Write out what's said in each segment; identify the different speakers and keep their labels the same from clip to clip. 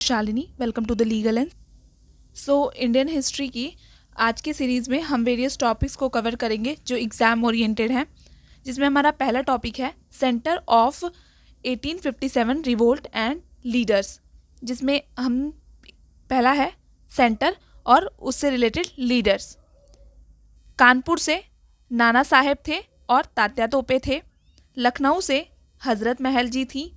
Speaker 1: Shalini, welcome to the legal lens. Indian history की आज की सीरीज़ में हम वेरियस टॉपिक्स को कवर करेंगे जो एग्ज़ाम ओरिएंटेड हैं, जिसमें हमारा पहला टॉपिक है centre of 1857 revolt and leaders, जिसमें हम पहला है सेंटर और उससे रिलेटेड लीडर्स। कानपुर से नाना साहेब थे और तात्या तोपे थे। लखनऊ से हज़रत महल जी थी।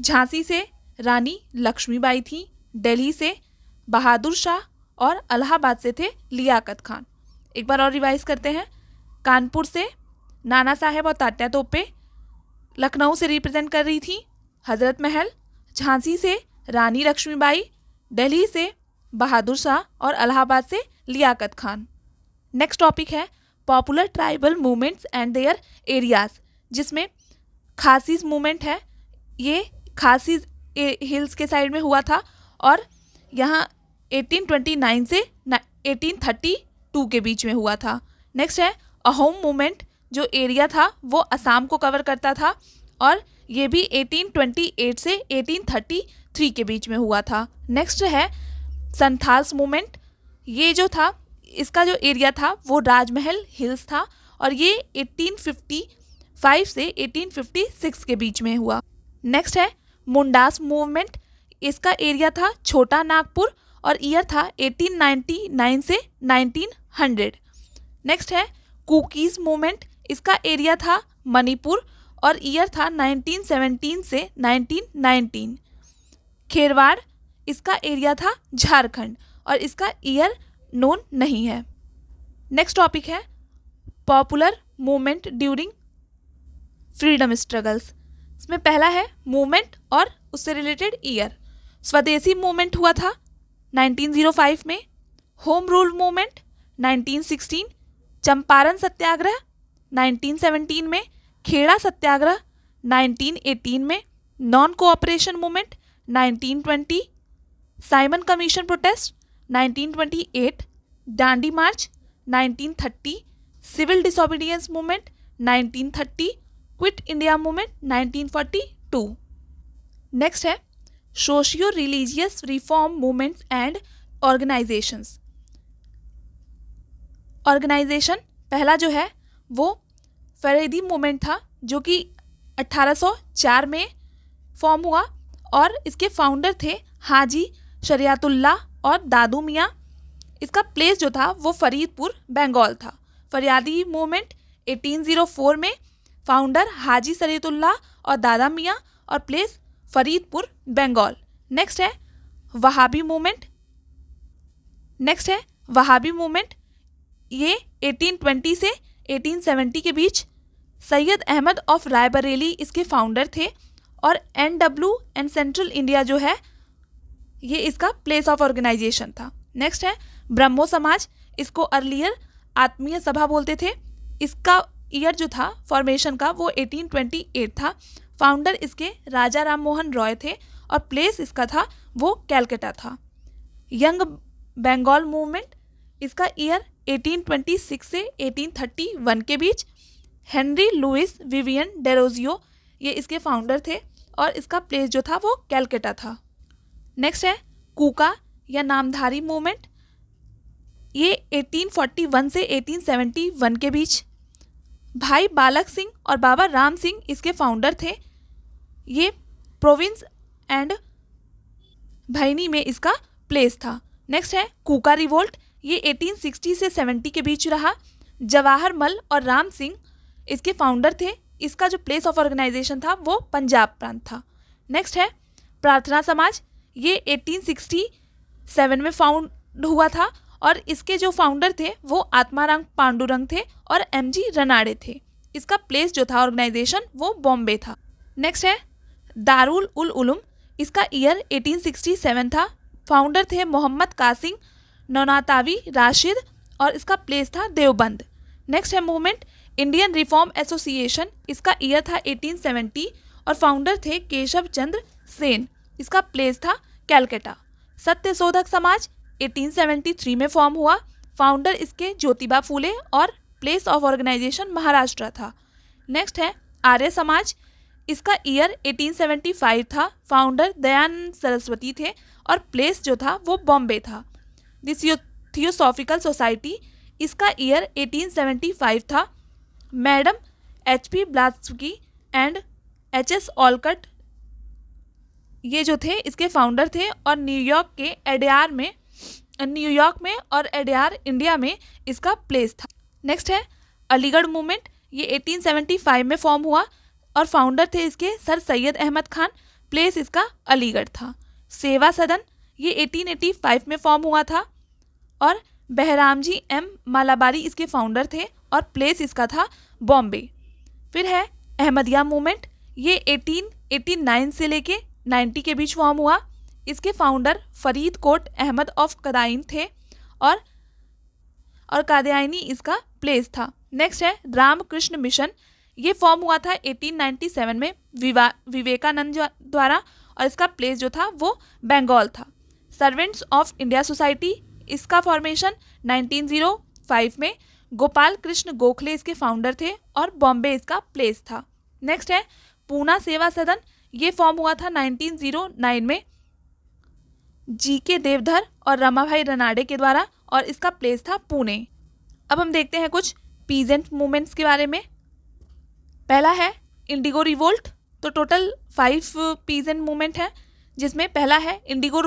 Speaker 1: झांसी से रानी लक्ष्मीबाई थी। दिल्ली से बहादुर शाह और इलाहाबाद से थे लियाकत खान। एक बार और रिवाइज करते हैं। कानपुर से नाना साहेब और तात्या तोपे लखनऊ से रिप्रेजेंट कर रही थी हज़रत महल। झांसी से रानी लक्ष्मीबाई, दिल्ली से बहादुर शाह और इलाहाबाद से लियाकत खान। नेक्स्ट टॉपिक है popular tribal movements and there areas, जिसमें खासीज मूवमेंट है। ये खासीज हिल्स के साइड में हुआ था और यहाँ 1829 से 1832 के बीच में हुआ था। नेक्स्ट है अहोम मूवमेंट, जो एरिया था वो असम को कवर करता था और ये भी 1828 से 1833 के बीच में हुआ था। नेक्स्ट है संथाल्स मूवमेंट। ये जो था, इसका जो एरिया था वो राजमहल हिल्स था और ये 1855 से 1856 के बीच में हुआ। नेक्स्ट है मुंडास मूवमेंट। इसका एरिया था छोटा नागपुर और ईयर था 1899 से 1900। नेक्स्ट है कुकीज़ मूवमेंट। इसका एरिया था मणिपुर और ईयर था 1917 से 1919। खेरवाड़, इसका एरिया था झारखंड और इसका ईयर नोन नहीं है। नेक्स्ट टॉपिक है popular movement during freedom struggles. इसमें पहला है मूवमेंट और उससे रिलेटेड ईयर। स्वदेशी मूवमेंट हुआ था 1905 में। Home rule movement 1916। Champaran satyagraha 1917 में। खेड़ा सत्याग्रह 1918 में। Non cooperation movement 1920। Simon commission protest 1928। Dandi march 1930। Civil disobedience movement 1930। Quit India movement 1942। Next है socio religious reform movements and organisations. Organisation पहला जो है वो फरीदी मूवमेंट था, जो कि 1804 में फॉर्म हुआ और इसके फाउंडर थे हाजी शरियतुल्लाह और दादू मियाँ। इसका प्लेस जो था वो फरीदपुर बंगाल था। फरियादी मूवमेंट 1804 में, फाउंडर हाजी शरीयतुल्लाह और दादा मियाँ और प्लेस फरीदपुर बंगाल। नेक्स्ट है वहाबी मूवमेंट। ये 1820 से 1870 के बीच सैयद अहमद ऑफ रायबरेली इसके फाउंडर थे और NW एंड सेंट्रल इंडिया जो है ये इसका प्लेस ऑफ ऑर्गेनाइजेशन था। नेक्स्ट है ब्रह्मो समाज। इसको अर्लियर आत्मीय सभा बोलते थे। इसका ईयर जो था फॉर्मेशन का वो 1828 था। फाउंडर इसके राजा राम मोहन रॉय थे और प्लेस इसका था वो कैलकाटा था। यंग बंगाल मूवमेंट, इसका ईयर 1826 से 1831 के बीच। हेनरी लुइस विवियन डेरोजियो ये इसके फाउंडर थे और इसका प्लेस जो था वो कैलकाटा था। नेक्स्ट है कूका या नामधारी मूवमेंट। ये 1841 से 1871 के बीच। भाई बालक सिंह और बाबा राम सिंह इसके फाउंडर थे। ये प्रोविंस एंड भैनी में इसका प्लेस था। नेक्स्ट है कूका रिवोल्ट। ये 1860 से 70 के बीच रहा। जवाहर मल और राम सिंह इसके फाउंडर थे। इसका जो प्लेस ऑफ ऑर्गेनाइजेशन था वो पंजाब प्रांत था। नेक्स्ट है प्रार्थना समाज। ये 1867 में फाउंड हुआ था और इसके जो फाउंडर थे वो आत्माराम पांडुरंग थे और MG रनाड़े थे। इसका प्लेस जो था ऑर्गेनाइजेशन वो बॉम्बे था। नेक्स्ट है दारुल उल उलूम। इसका ईयर 1867 था। फाउंडर थे मोहम्मद कासिम नौनातावी राशिद और इसका प्लेस था देवबंद। नेक्स्ट है मूवमेंट इंडियन रिफॉर्म एसोसिएशन। इसका ईयर था 1870 और फाउंडर थे केशव चंद्र सेन। इसका प्लेस था कैलकाटा। सत्यशोधक समाज 1873 में फॉर्म हुआ। फाउंडर इसके ज्योतिबा फूले और प्लेस ऑफ ऑर्गेनाइजेशन महाराष्ट्र था। नेक्स्ट है आर्य समाज। इसका ईयर 1875 था, फाउंडर दयानंद सरस्वती थे और प्लेस जो था वो बॉम्बे था। दिस थियोसॉफिकल सोसाइटी, इसका ईयर 1875 था। मैडम HP ब्लास्की एंड HS ऑलकट ये जो थे इसके फाउंडर थे और न्यूयॉर्क में और एडयार इंडिया में इसका प्लेस था। नेक्स्ट है अलीगढ़ मूवमेंट, ये 1875 में फॉर्म हुआ और फाउंडर थे इसके सर सैयद अहमद खान, प्लेस इसका अलीगढ़ था। सेवा सदन, ये 1885 में फॉर्म हुआ था और बहरामजी M मालाबारी इसके फाउंडर थे और प्लेस इसका था बॉम्बे। फिर है अहमदिया मूवमेंट, ये 1889 से लेके 90 के बीच फॉर्म हुआ। इसके founder Faridkot Ahmad of Qadian थे और कादियानी इसका प्लेस था। नेक्स्ट है रामकृष्ण मिशन, ये फॉर्म हुआ था 1897 में विवेकानंद द्वारा और इसका प्लेस जो था वो बंगाल था। सर्वेंट्स ऑफ इंडिया सोसाइटी, इसका फॉर्मेशन 1905 में, गोपाल कृष्ण गोखले इसके फाउंडर थे और बॉम्बे इसका प्लेस था। नेक्स्ट है पूना सेवा सदन, ये फॉर्म हुआ था 1909 में GK देवधर और रमाभाई रनाडे के द्वारा और इसका प्लेस था पुणे। अब हम देखते हैं कुछ पीजेंट मूवमेंट्स के बारे में। पहला है इंडिगो रिवोल्ट, तो टोटल 5 पीजेंट मूवमेंट है, जिसमें पहला है इंडिगो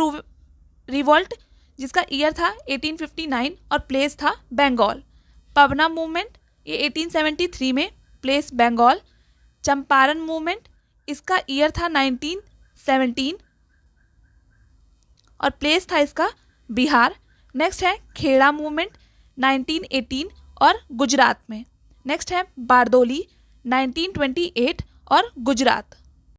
Speaker 1: रिवोल्ट जिसका ईयर था 1859 और प्लेस था बंगाल। पवना मूवमेंट, ये 1873 में, प्लेस बंगाल। चंपारण मूवमेंट, इसका ईयर था 1917 और प्लेस था इसका बिहार। नेक्स्ट है खेड़ा मूवमेंट 1918 और गुजरात में। नेक्स्ट है बारदोली 1928 और गुजरात।